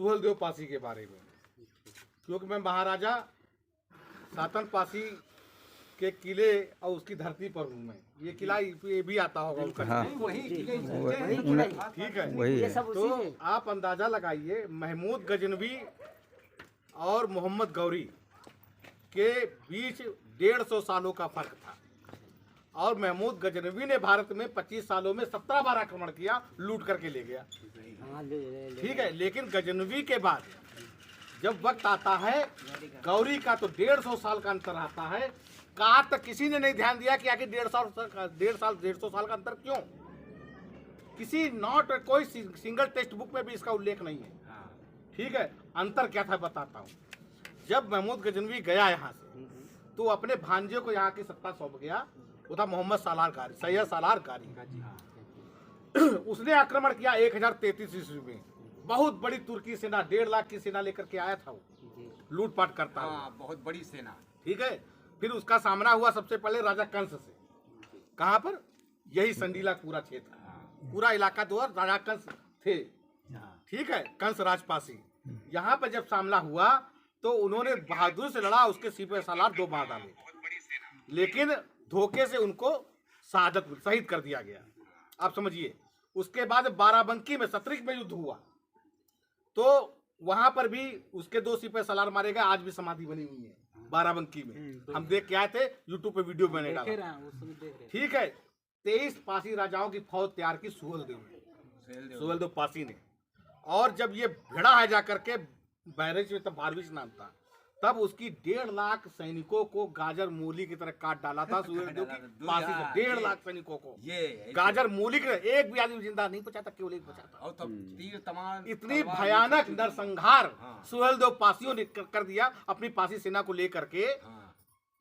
सुहेलदेव पासी के बारे में, क्योंकि मैं महाराजा सातन पासी के किले और उसकी धरती पर हूँ मैं। ये किला ये भी आता होगा उनका। हाँ। ठीक है, वही है। तो आप अंदाजा लगाइए महमूद गजनवी और मोहम्मद गौरी के बीच 150 सालों का फर्क था, और महमूद गजनवी ने भारत में 25 सालों में 17 बार आक्रमण किया, लूट करके ले गया। ठीक है, लेकिन गजनवी के बाद जब वक्त आता है गौरी का तो 150 साल का अंतर आता है। कहा तक किसी ने नहीं ध्यान दिया कि आखिर 150 साल का अंतर क्यों। किसी नॉट कोई सिंगल टेक्स्ट बुक में भी इसका उल्लेख नहीं है। ठीक है, अंतर क्या था बताता हूँ। जब महमूद गजनवी गया यहाँ से तो अपने भांजे को यहाँ की सत्ता सौंप गया। वो था मोहम्मद सालार कारी, सैयद सालार कारी। उसने आक्रमण किया 1033 ईस्वी में। बहुत बड़ी तुर्की सेना, 1.5 लाख की सेना लेकर के आया था वो, लूटपाट करता हुआ। बहुत बड़ी सेना। ठीक है, फिर उसका सामना हुआ सबसे पहले राजा कंस से। कहाँ पर? यही संडीला पूरा क्षेत्र, पूरा इलाका तो राजा कंस थे। ठीक है, कंस राजपासी। यहाँ पर जब सामना हुआ तो उन्होंने बहादुर से लड़ा, उसके सिपह सालार 2 मार डाले, लेकिन धोखे से उनको शहीद कर दिया गया। आप समझिए। उसके बाद बाराबंकी में सतरिक में युद्ध हुआ तो वहां पर भी उसके 2 सिपह सालार मारे गए। आज भी समाधि बनी हुई है बाराबंकी में। हम देख के आए थे, यूट्यूब पे वीडियो बने डाला। ठीक है, 23 पासी राजाओं की फौज तैयार की सुहेलदेव पासी ने। और जब ये भिड़ा है जाकर के बैरिज में, तब बारविश नाम था, तब उसकी 1.5 लाख सैनिकों को गाजर मूली की तरह काट डाला था सुहेलदेव की पासी से। 1.5 लाख सैनिकों को गाजर मूली की तरह, एक भी आदमी जिंदा नहीं बचा था, केवल एक बचा था। और तब तीर तमाम इतनी भयानक नरसंहार सुहेलदेव पासियों ने कर दिया अपनी पासी सेना को लेकर के।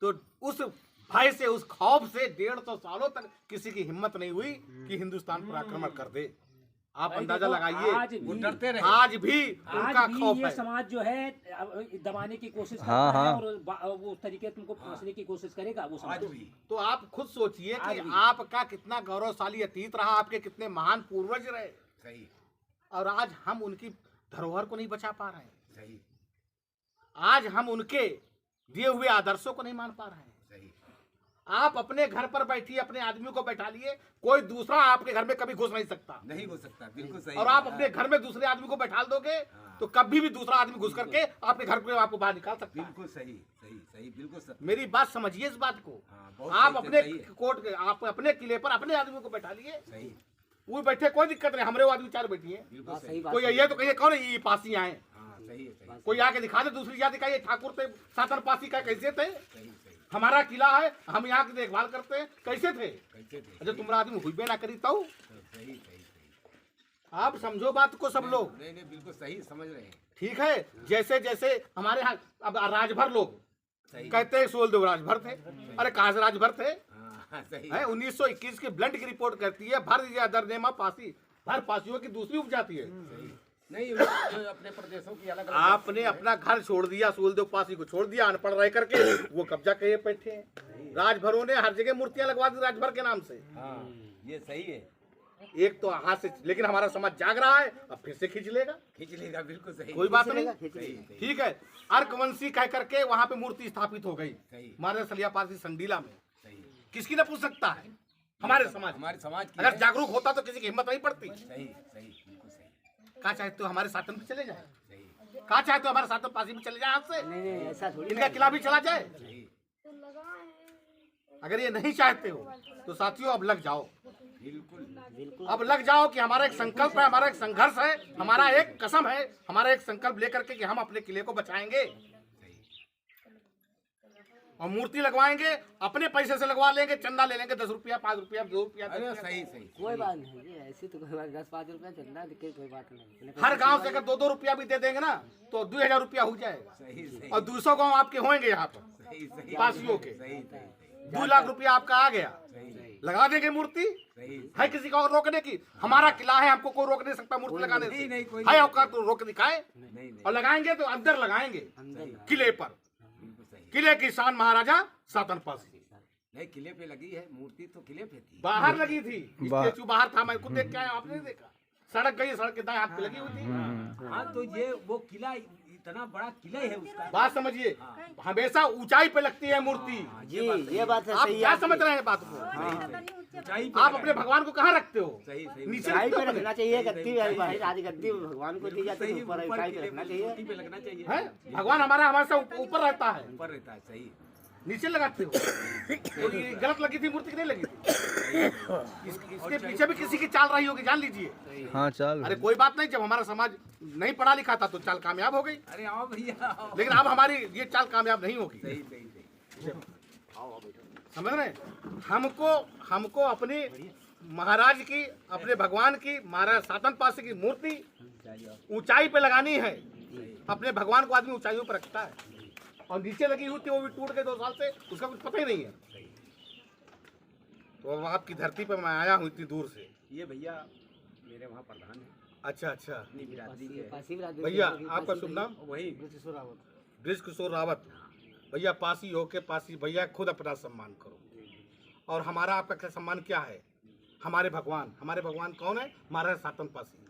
तो उस भय से, उस खौफ से 150 सालों तक किसी की हिम्मत नहीं हुई कि हिंदुस्तान पर आक्रमण कर दे। आप अंदाजा लगाइए, वो डरते रहे। आज भी उनका खौफ है। समाज जो है दबाने की कोशिश करता है और वो उस तरीके से तुमको फांसने की कोशिश करेगा वो समाज भी। तो आप खुद सोचिए कि आपका कितना गौरवशाली अतीत रहा, आपके कितने महान पूर्वज रहे। सही। और आज हम उनकी धरोहर को नहीं बचा पा रहे हैं। सही। आज हम उनके दिए हुए आदर्शों को नहीं मान पा रहे हैं। सही। आप अपने घर पर बैठिए, अपने आदमी को बैठा लिए, कोई दूसरा आपके घर में कभी घुस नहीं सकता। नहीं घुस सकता, बिल्कुल सही। और आप अपने घर में दूसरे आदमी को बैठा दोगे तो कभी भी दूसरा आदमी घुस करके आपके घर पे आपको बाहर निकाल सकता है। बिल्कुल सही, सही, सही, बिल्कुल सही। मेरी बात समझिए इस बात को। आप अपने कोर्ट, आप अपने किले पर अपने आदमी को बैठा लिए, सही, वो बैठे, कोई दिक्कत नहीं। हमारे वो आदमी 4 बैठी है, कोई ये तो कहिए कौन ये पासी आए। कोई आके दिखा दे, दूसरी जाति का, ये ठाकुर थे सातन पासी का, कैसे थे? हमारा किला है, हम यहाँ की देखभाल करते हैं, कैसे थे? अच्छा, तुम्हारा आदमी हुई ना करी तो। आप समझो बात को सब लोग। नहीं, बिल्कुल सही समझ रहे हैं। ठीक है, जैसे जैसे हमारे यहाँ अब राजभर लोग कहते हैं सुहेलदेव राजभर थे। अरे कहाँ से राजभर थे? 1921 की ब्लंट की रिपोर्ट करती है भर दरनेमा पासी, भर पासियों की दूसरी उपजाति है। नहीं, अपने प्रदेशों की अलग। आपने अपना घर छोड़ दिया, सुहेलदेव पासी को छोड़ दिया, अनपढ़ रह करके वो कब्जा किए बैठे हैं। राजभरों ने हर जगह मूर्तियां लगवा दी राजभर के नाम से। ये सही है। एक तो हाथ से, लेकिन हमारा समाज जाग रहा है, अब फिर से खींच लेगा। बिल्कुल सही, कोई बात नहीं। ठीक है, अर्कवंशी कह करके वहां पे मूर्ति स्थापित हो गई हमारे सलिया पासी संडीला में। किसकी ना पूछ सकता है? हमारे समाज अगर जागरूक होता तो किसी की हिम्मत नहीं पड़ती। सही, सही, बिल्कुल सही। कहा चाहे तो हमारे सातन पे चले जाए, कहा चाहे तो हमारे सातन पासी में चले जाए, हाथ से नहीं, ऐसा थोड़ी। इनका किला भी चला जाए। अगर ये नहीं चाहते हो तो साथियों अब लग जाओ, बिल्कुल। अब लग जाओ कि हमारा एक संकल्प है, हमारा एक संघर्ष है, हमारा एक कसम है, हमारा एक संकल्प लेकर के कि हम अपने किले को बचाएंगे और मूर्ति लगवाएंगे। अपने पैसे से लगवा लेंगे, चंदा ले लेंगे, 10 रुपया, 5 रुपया, 2 रुपया। सही, सही, कोई बात नहीं, ऐसी तो कोई बात, 10-5 रुपया चंदा कोई बात नहीं। हर गांव से अगर 2-2 रुपया भी दे देंगे ना तो 2000 रुपया हो जाएगा। सही, और 200 गांव आपके होंगे यहाँ पर पासियों के। 2 लाख रुपया आपका आ गया, लगा देंगे मूर्ति। है किसी का और रोकने की? हमारा किला है, हमको कोई रोक नहीं सकता मूर्ति लगाने से। है औकात तो रोक दिखाए। और लगाएंगे तो अंदर लगाएंगे, किले पर। किले की शान महाराजा सातन पासी। नहीं, किले पे लगी है मूर्ति, तो किले पे थी, बाहर लगी थी, स्टेचू बाहर था। मैं खुद देख के आया, आपने नहीं देखा? सड़क गई, सड़क के दाएं हाथ पे लगी हुई थी। हाँ तो ये वो किला इतना बड़ा किला है उसका। बात समझिए, हमेशा ऊंचाई पे लगती है मूर्ति। जी ये बात है, आप सही क्या है समझ रहे हैं बात को? ऊंचाई पे आप अपने भगवान को कहाँ रखते हो? सही सही नीचे ऊंचाई रखते पे हो? रखना चाहिए, गद्दी आदि गद्दी भगवान को दी जाती है, ऊपर ऊंचाई पे रखना चाहिए। चोटी पे लगना चाहिए, हैं? भगवान हमारे से ऊपर रहता है, ऊपर रहता है। सही नीचे लगाते हो। तो ये गलत लगी थी मूर्ति की नहीं लगी थी? इसके पीछे भी किसी की चाल रही होगी, जान लीजिए। हाँ चल अरे कोई बात नहीं, जब हमारा समाज नहीं पढ़ा लिखा था तो चाल कामयाब हो गई, अरे आओ भैया आओ। लेकिन अब हमारी ये चाल कामयाब नहीं होगी। सही सही सही समझ रहे हैं? हमको अपनी महाराज की, अपने भगवान की, महाराज सातन पासी की मूर्ति ऊंचाई पे लगानी है। अपने भगवान को आदमी ऊंचाइयों पर रखता है, और नीचे लगी हुई थी वो भी टूट गई 2 साल से, उसका कुछ पता ही नहीं है। तो अब आपकी धरती पर मैं आया हूँ इतनी दूर से। ये भैया मेरे वहाँ प्रधान है अच्छा अच्छा अपनी बिरादरी के। पासी बिरादरी भैया, के- आपका शुभ नाम? वही ब्रिज किशोर रावत। भैया पासी होके पासी, भैया खुद अपना सम्मान करो। और हमारा आपका क्या सम्मान क्या है? हमारे भगवान कौन है? महाराज सातन पासी।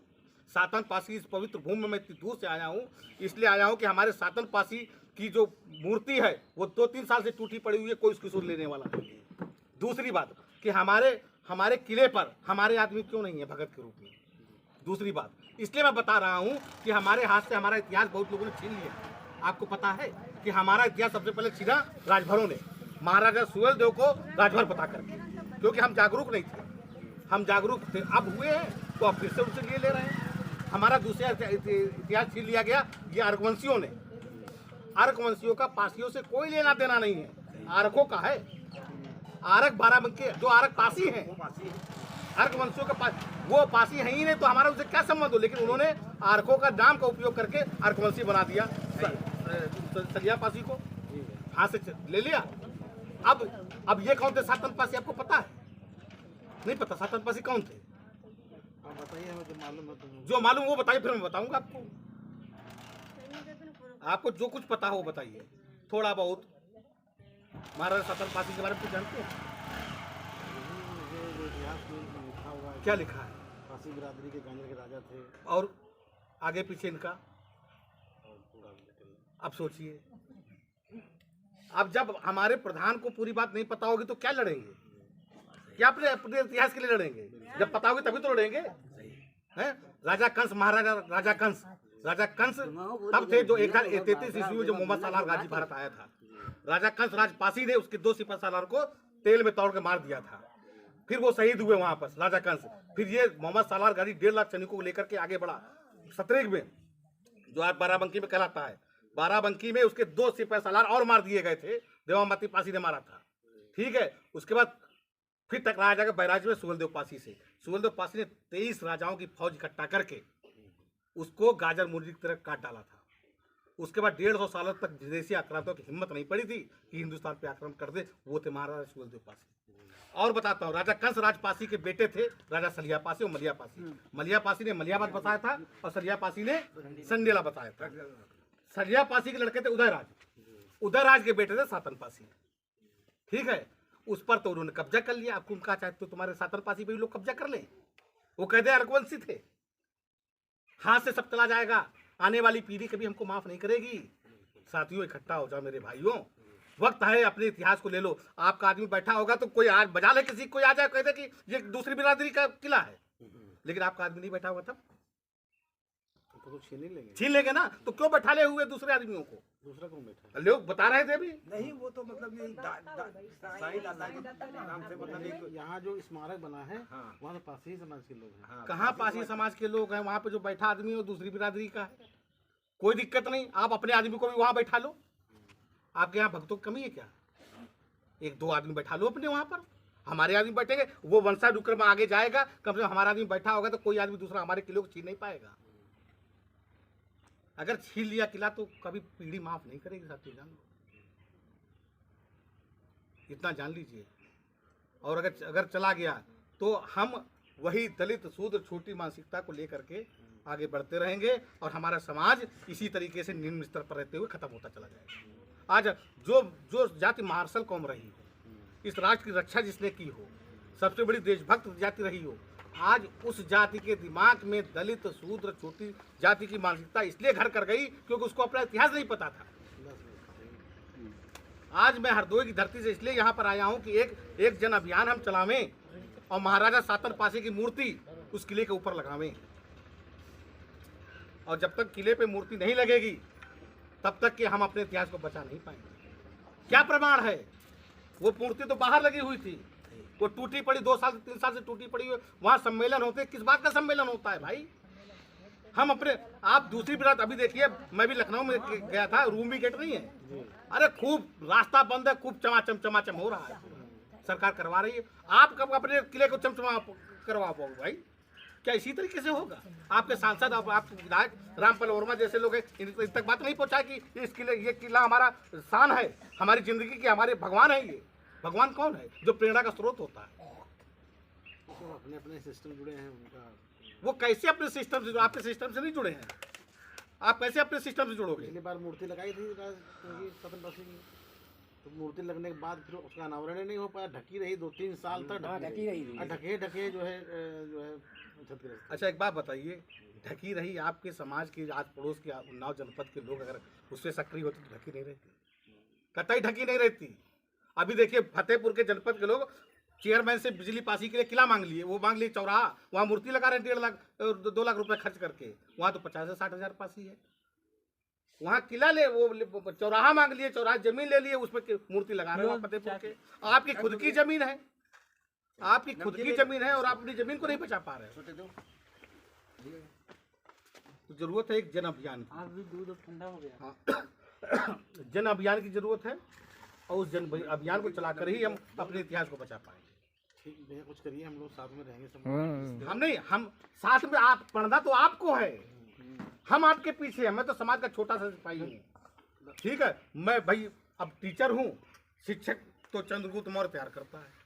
सातन पासी इस पवित्र भूमि में मैं इतनी दूर से आया हूँ, इसलिए आया हूँ कि हमारे सातन पासी की जो मूर्ति है वो 2-3 साल से टूटी पड़ी हुई है, कोई उसकी सुध लेने वाला नहीं है। दूसरी बात कि हमारे किले पर हमारे आदमी क्यों नहीं है भगत के रूप में। दूसरी बात इसलिए मैं बता रहा हूँ कि हमारे हाथ से हमारा इतिहास बहुत लोगों ने छीन लिया। आपको पता है कि हमारा इतिहास सबसे पहले छीना राजभरों ने, महाराजा सुहेलदेव को राजभर पता करके, क्योंकि हम जागरूक नहीं थे। हम जागरूक थे, अब हुए हैं तो अब फिर से उनसे ले रहे हैं। हमारा दूसरा इतिहास छीन लिया गया ये आर्कवंशियों ने। आर्कवंशियों का पासियों से कोई लेना देना नहीं है, आरकों का है। आरक बाराबंकी जो आरक पासी हैं, आर्कवंशियों का वो पासी है ही नहीं, तो हमारा उनसे क्या संबंध हो। लेकिन उन्होंने आरकों का नाम का उपयोग करके आर्कवंशी बना दिया सलिया पासी को, हाथ से ले लिया। अब ये कौन थे सातन पासी? आपको पता है? नहीं पता सातन पासी कौन थे? जो मालूम वो बताइए, फिर मैं बताऊंगा आपको। आपको जो कुछ पता हो वो बताइए, थोड़ा बहुत। महाराज सातन पासी के बारे में कुछ जानते हैं? क्या लिखा है? पासी बिरादरी के गांजर के राजा थे। और आगे पीछे इनका अब सोचिए। अब जब हमारे प्रधान को पूरी बात नहीं पता होगी तो क्या लड़ेंगे? क्या अपने इतिहास के लिए लड़ेंगे? जब पता होगी तभी तो लड़ेंगे। हैं? राजा कंस, महाराजा राजा कंस तब थे जो 1033 ईस्वी में जो मोहम्मद सालार गाजी भारत आया था। राजा कंस राजपासी ने उसके 2 सिपह सालार को तेल में तोड़ के मार दिया था। फिर वो शहीद हुए वहां पर राजा कंस। फिर ये मोहम्मद सालार गाजी 1.5 लाख सैनिकों को लेकर के आगे बढ़ा सतरेग में, जो आज बाराबंकी में कहलाता है। बाराबंकी में उसके 2 सिपह सालार और मार दिए गए थे, देवामती पासी ने मारा था। ठीक है, उसके बाद फिर टकराया जाकर बैराज में सुहेलदेव पासी से। सुहेलदेव पासी ने 23 राजाओं की फौज इकट्ठा करके उसको गाजर मुर्गी की तरह काट डाला था। उसके बाद 150 सालों तक विदेशी आक्रांतों की हिम्मत नहीं पड़ी थी कि हिंदुस्तान पे आक्रमण कर दे। वो थे महाराजा सुहेलदेव पासी। और बताता हूँ, राजा कंस राजपासी के बेटे थे राजा सलिया पासी और मलिया पासी। मलिया पासी ने मलियाबाद बसाया था और सलिया पासी ने संडेला बसाया था। सलिया पासी के लड़के थे उदयराज, उदयराज के बेटे थे सातन पासी। ठीक है, उस पर तो उन्होंने कब्जा कर लिया। अब तुम कहा चाहते हो तुम्हारे सातन पासी पे भी लोग कब्जा कर लें? वो कहते अर्कवंशी थे। हाथ से सब चला जाएगा, आने वाली पीढ़ी कभी हमको माफ नहीं करेगी। साथियों इकट्ठा हो जाओ मेरे भाइयों, वक्त है, अपने इतिहास को ले लो। आपका आदमी बैठा होगा तो कोई आज बजा ले, किसी कोई आ जाए कहते कि ये दूसरी बिरादरी का किला है, लेकिन आपका आदमी नहीं बैठा होगा तब तो छीन लेंगे ना। तो क्यों बैठा ले हुए दूसरे आदमियों को? दूसरा कौन बैठा? लोग बता रहे थे अभी। नहीं वो तो मतलब ये शाहिद अल्लाह के नाम से मतलब एक यहाँ जो स्मारक बना है हाँ। वहाँ तो पासी समाज के लोग हैं। हाँ, कहाँ पासी समाज के लोग हैं? वहाँ पे जो बैठा आदमी हो दूसरी बिरादरी का है, कोई दिक्कत नहीं। आप अपने आदमी को भी वहाँ बैठा लो। आपके यहाँ भक्तों की कमी है क्या? 1-2 आदमी बैठा लो अपने वहाँ पर। हमारे आदमी बैठेंगे, वो वंशानुक्रम आगे जाएगा। कम से कम हमारा आदमी बैठा होगा तो कोई आदमी दूसरा हमारे किले को छीन नहीं पाएगा। अगर छीन लिया किला तो कभी पीढ़ी माफ नहीं करेगी। साथियों जान लो, इतना जान लीजिए। और अगर चला गया तो हम वही दलित शूद्र छोटी मानसिकता को लेकर के आगे बढ़ते रहेंगे और हमारा समाज इसी तरीके से निम्न स्तर पर रहते हुए खत्म होता चला जाएगा। आज जो जाति मार्शल कौम रही हो, इस राष्ट्र की रक्षा जिसने की हो, सबसे बड़ी देशभक्त जाति रही हो, आज उस जाति के दिमाग में दलित, शूद्र, छोटी जाति की मानसिकता इसलिए घर कर गई क्योंकि उसको अपना इतिहास नहीं पता था। आज मैं हरदोई की धरती से इसलिए यहाँ पर आया हूँ कि एक जन अभियान हम चलावें और महाराजा सातन पासी की मूर्ति उस किले के ऊपर लगावें। और जब तक किले पे मूर्ति नहीं लगेगी तब तक कि हम अपने इतिहास को बचा नहीं पाएंगे। क्या प्रमाण है? वो मूर्ति तो बाहर लगी हुई थी, वो टूटी पड़ी 2 साल 3 साल से टूटी पड़ी हुई। वहाँ सम्मेलन होते, किस बात का सम्मेलन होता है भाई? हम अपने आप दूसरी बात अभी देखिए, मैं भी लखनऊ में गया था, रूमी गेट नहीं है, अरे खूब रास्ता बंद है, खूब चमाचम हो रहा है, सरकार करवा रही है। आप कब अपने किले को चमचमा करवा पाओगे भाई? क्या इसी तरीके से होगा? आपके सांसद और आपके विधायक रामपाल वर्मा जैसे लोग हैं, इन तक बात नहीं पहुंचा कि इस किले, ये किला हमारा शान है, हमारी जिंदगी की, हमारे भगवान है। ये भगवान कौन है? जो प्रेरणा का स्रोत होता है। तो अपने अपने सिस्टम जुड़े हैं उनका। वो कैसे अपने सिस्टम से, आपके सिस्टम से नहीं जुड़े हैं? आप कैसे अपने सिस्टम से जुड़ोगे? पिछली बार मूर्ति लगाई थी सतन पासी की, तो मूर्ति लगने के बाद फिर उसका अनावरण नहीं हो पाया, ढकी रही 2-3 साल तक। ढकी रही थी। ढके जो है क्षतिग्रस्त। अच्छा एक बात बताइए, ढकी रही आपके समाज की, आज पड़ोस के उन्नाव जनपद के लोग अगर उससे सक्रिय होते तो ढकी नहीं रहती, कतई ढकी नहीं रहती। अभी देखिए फतेहपुर के जनपद के लोग चेयरमैन से बिजली पासी के लिए किला मांग लिए, वो मांग लिए चौराहा, वहाँ मूर्ति लगा रहे 1.5 लाख 2 लाख रुपए खर्च करके, वहाँ तो 50 से 60 हज़ार पासी है। वहाँ किला ले, वो चौराहा मांग लिए, चौराहा जमीन ले लिए, उसमें मूर्ति लगा रहे हैं फतेहपुर के। आपकी खुद की जमीन है, आपकी खुद की जमीन है और आप अपनी जमीन को नहीं बचा पा रहे हो। जरूरत है एक जन अभियान की, दूध ठंडा हो गया। हाँ जन अभियान की जरूरत है और उस जन अभियान को चलाकर ही हम अपने इतिहास को बचा पाएंगे। ठीक, भैया कुछ करिए, हम लोग साथ में रहेंगे सब। हम नहीं, हम साथ में, आप पढ़ना तो आपको है, हम आपके पीछे हैं। मैं तो समाज का छोटा सा सिपाही हूँ, ठीक है। मैं भाई अब टीचर हूँ, शिक्षक तो चंद्रगुप्त मौर्य तैयार करता है।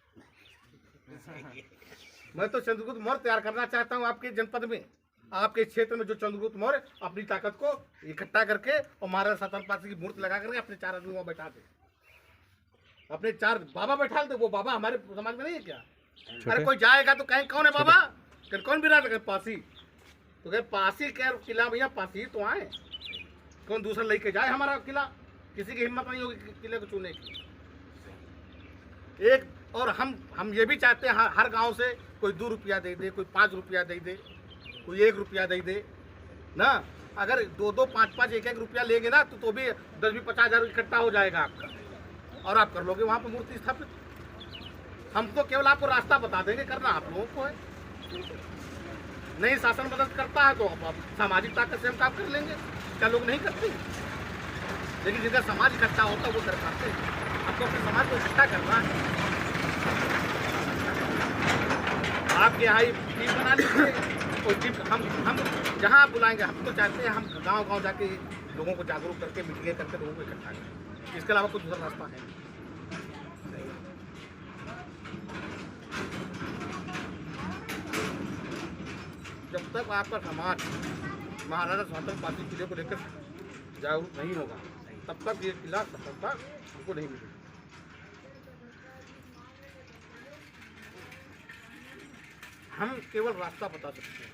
मैं तो चंद्रगुप्त मौर्य तैयार करना चाहता हूँ आपके जनपद में, आपके क्षेत्र में, जो चंद्रगुप्त मौर्य अपनी ताकत को इकट्ठा करके और महाराजा सातन पासी की मूर्ति लगा करके अपने 4 आदमी वहाँ बैठा दे, अपने 4 बाबा बैठा दे। वो बाबा हमारे समाज में नहीं है क्या? अरे कोई जाएगा तो कहें कौन है बाबा, कौन विराट है? पासी, तो कहे पासी कह किला भैया, पासी तो आए, कौन दूसरा लेके जाए हमारा किला? किसी की हिम्मत नहीं होगी किले को चुनने की। एक और हम ये भी चाहते हैं हर गांव से कोई 2 रुपया दे दे, कोई 5 रुपया दे दे, कोई 1 रुपया दे दे ना। अगर 2-2, 5-5, 1-1 रुपया लेंगे ना तो भी 10-50 हज़ार इकट्ठा हो जाएगा आपका, और आप कर लोगे वहाँ पर मूर्ति स्थापित। हम तो केवल आपको रास्ता बता देंगे, करना आप लोगों को है। नहीं शासन मदद करता है तो आप सामाजिक ताकत से हम काम कर लेंगे। क्या लोग नहीं करते? लेकिन जिनका समाज इकट्ठा होता है वो कर पाते हैं। आपको अपने समाज को इकट्ठा करना है। आपके यहाँ टीम बना लीजिए, और टीम हम जहाँ आप बुलाएंगे, हम तो चाहते हैं हम गांव-गांव जाके लोगों को जागरूक करके, मीटिंग करके लोगों को इकट्ठा करें। इसके अलावा कोई दूसरा रास्ता है नहीं। जब तक आपका समाज महाराजा सातन पासी किले को लेकर जागरूक नहीं होगा तब तक ये किला सफलता उनको नहीं मिलेगी। हम केवल रास्ता बता सकते हैं।